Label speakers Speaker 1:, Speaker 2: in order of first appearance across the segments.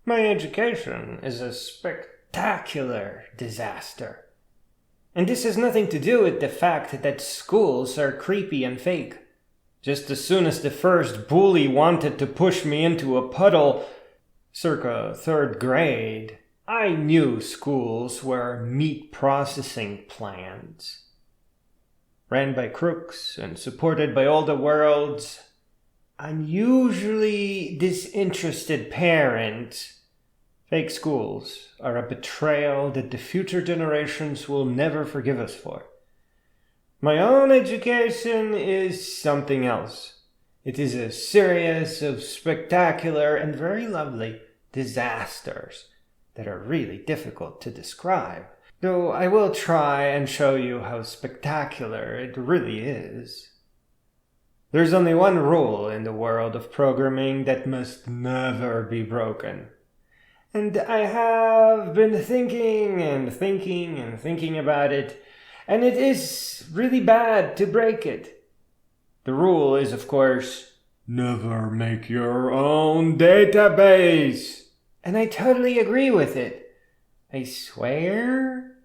Speaker 1: My education is a spectacular disaster. And this has nothing to do with the fact that schools are creepy and fake. Just as soon as the first bully wanted to push me into a puddle, circa 3rd grade, I knew schools were meat processing plants. Ran by crooks and supported by all the world's unusually disinterested parents. Fake schools are a betrayal that the future generations will never forgive us for. My own education is something else. It is a series of spectacular and very lovely disasters that are really difficult to describe, though I will try and show you how spectacular it really is. There's only one rule in the world of programming that must never be broken. And I have been thinking about it, and it is really bad to break it. The rule is, of course, never make your own database. And I totally agree with it. I swear.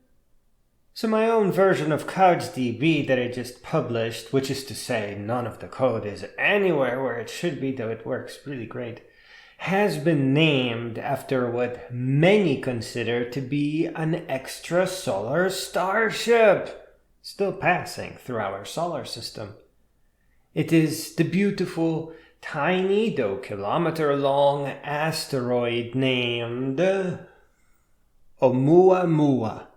Speaker 1: So my own version of CouchDB that I just published, which is to say none of the code is anywhere where it should be, though it works really great, has been named after what many consider to be an extrasolar starship, still passing through our solar system. It is the beautiful, tiny, though kilometer-long asteroid named Oumuamua,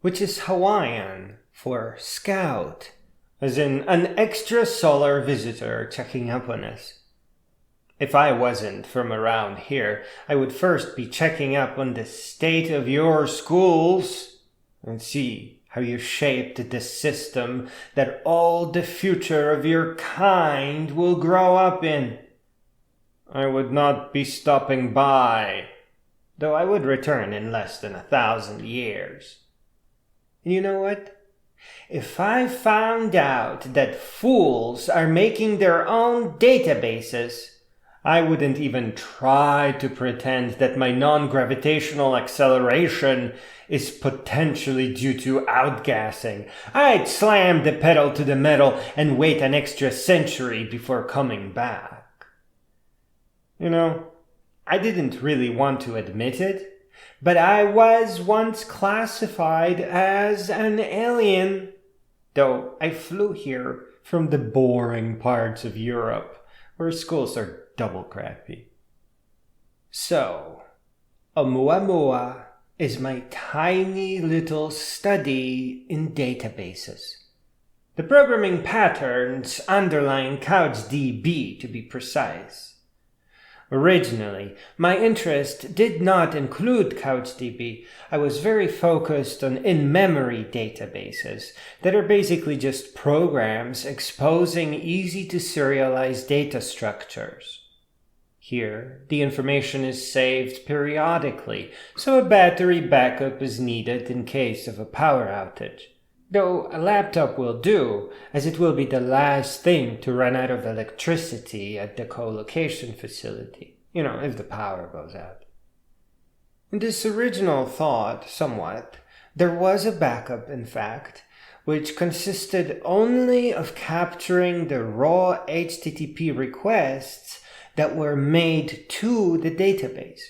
Speaker 1: which is Hawaiian for scout, as in an extrasolar visitor checking up on us. If I wasn't from around here, I would first be checking up on the state of your schools and see how you shaped the system that all the future of your kind will grow up in. I would not be stopping by, though I would return in less than 1,000 years. And you know what? If I found out that fools are making their own databases, I wouldn't even try to pretend that my non-gravitational acceleration is potentially due to outgassing. I'd slam the pedal to the metal and wait an extra century before coming back. You know, I didn't really want to admit it, but I was once classified as an alien, though I flew here from the boring parts of Europe, where schools are double crappy. So, Oumuamua is my tiny little study in databases. The programming patterns underlying CouchDB, to be precise. Originally, my interest did not include CouchDB. I was very focused on in-memory databases that are basically just programs exposing easy-to-serialize data structures. Here, the information is saved periodically, so a battery backup is needed in case of a power outage. Though a laptop will do, as it will be the last thing to run out of electricity at the co-location facility, if the power goes out. In this original thought, somewhat, there was a backup, in fact, which consisted only of capturing the raw HTTP requests that were made to the database.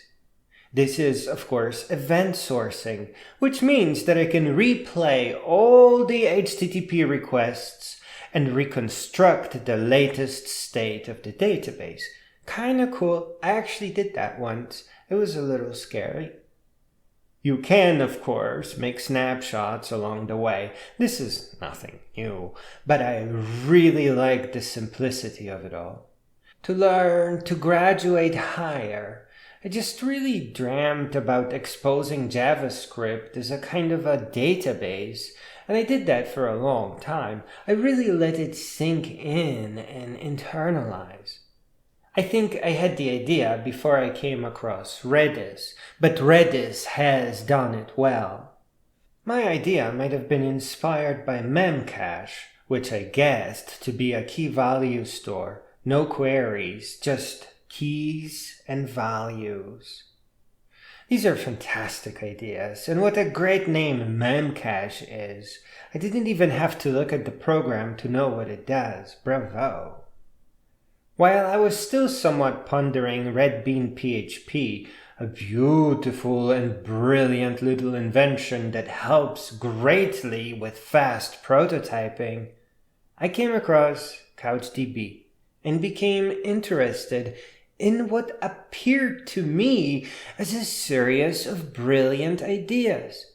Speaker 1: This is, of course, event sourcing, which means that I can replay all the HTTP requests and reconstruct the latest state of the database. Kinda cool. I actually did that once. It was a little scary. You can, of course, make snapshots along the way. This is nothing new, but I really like the simplicity of it all. To learn, to graduate higher, I just really dreamt about exposing JavaScript as a kind of a database, and I did that for a long time. I really let it sink in and internalize. I think I had the idea before I came across Redis, but Redis has done it well. My idea might have been inspired by Memcache, which I guessed to be a key-value store. No queries, just keys and values. These are fantastic ideas, and what a great name Memcache is. I didn't even have to look at the program to know what it does. Bravo. While I was still somewhat pondering Red Bean PHP, a beautiful and brilliant little invention that helps greatly with fast prototyping, I came across CouchDB and became interested in what appeared to me as a series of brilliant ideas.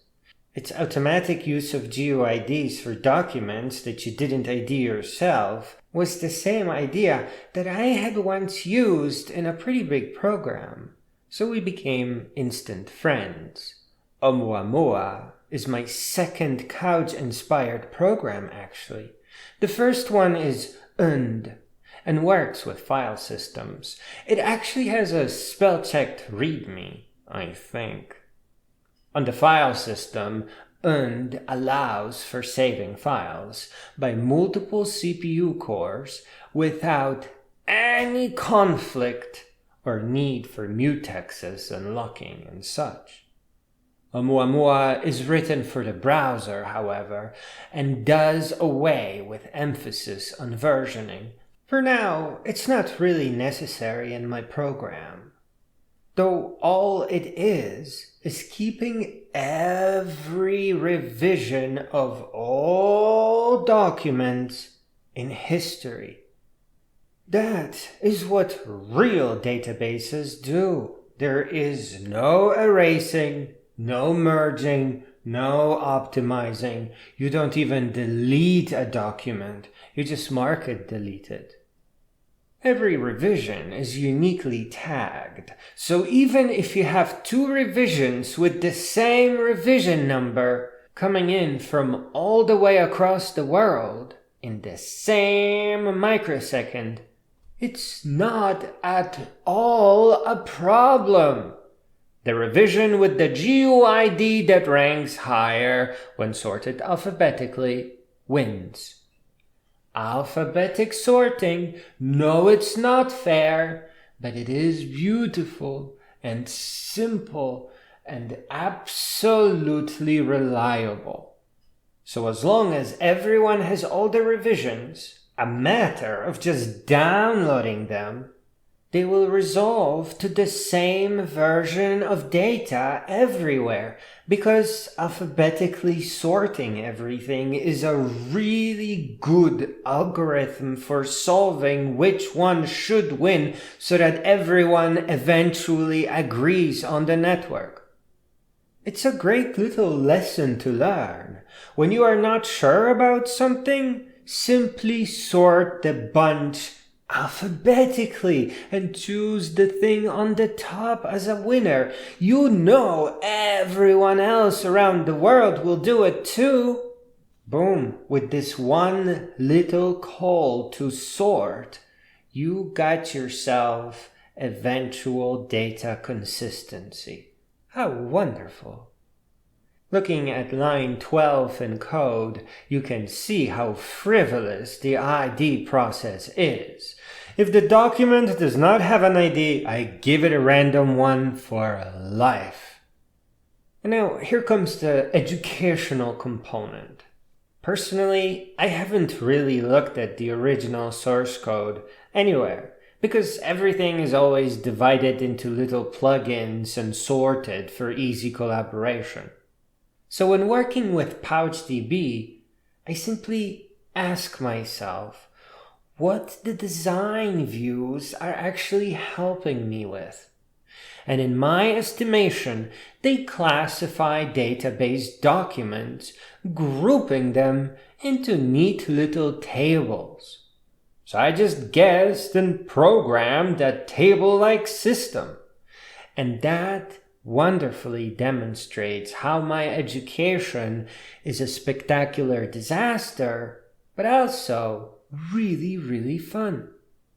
Speaker 1: Its automatic use of GUIDs for documents that you didn't ID yourself was the same idea that I had once used in a pretty big program, so we became instant friends. Oumuamua is my second couch-inspired program, actually. The first one is und and works with file systems. It actually has a spell-checked README, I think. On the file system, und allows for saving files by multiple CPU cores without any conflict or need for mutexes and locking and such. Oumuamua is written for the browser, however, and does away with emphasis on versioning. For now, it's not really necessary in my program, though all it is keeping every revision of all documents in history. That is what real databases do. There is no erasing, no merging, no optimizing. You don't even delete a document. You just mark it deleted. Every revision is uniquely tagged, so even if you have two revisions with the same revision number coming in from all the way across the world in the same microsecond, it's not at all a problem. The revision with the GUID that ranks higher when sorted alphabetically wins. Alphabetic sorting, no, it's not fair, but it is beautiful and simple and absolutely reliable. So as long as everyone has all the revisions, a matter of just downloading them, they will resolve to the same version of data everywhere, because alphabetically sorting everything is a really good algorithm for solving which one should win so that everyone eventually agrees on the network. It's a great little lesson to learn. When you are not sure about something, simply sort the bunch alphabetically and choose the thing on the top as a winner. You know everyone else around the world will do it too. Boom, with this one little call to sort, you got yourself eventual data consistency. How wonderful. Looking at line 12 in code, you can see how frivolous the ID process is. If the document does not have an ID, I give it a random one for life. And now here comes the educational component. Personally, I haven't really looked at the original source code anywhere, because everything is always divided into little plugins and sorted for easy collaboration. So when working with PouchDB, I simply ask myself what the design views are actually helping me with. And in my estimation, they classify database documents, grouping them into neat little tables. So I just guessed and programmed a table-like system. And that wonderfully demonstrates how my education is a spectacular disaster, but also really, really fun.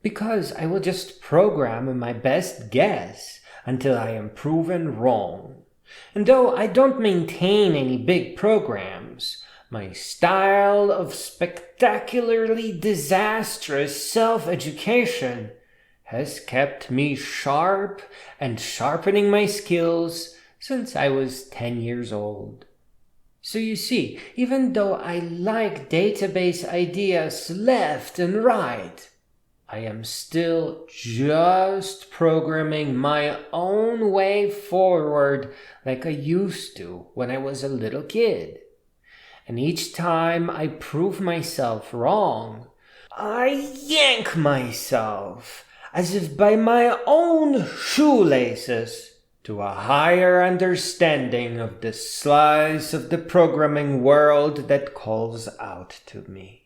Speaker 1: Because I will just program my best guess until I am proven wrong. And though I don't maintain any big programs, my style of spectacularly disastrous self-education has kept me sharp and sharpening my skills since I was 10 years old. So you see, even though I like database ideas left and right, I am still just programming my own way forward like I used to when I was a little kid. And each time I prove myself wrong, I yank myself, as if by my own shoelaces, to a higher understanding of the slice of the programming world that calls out to me.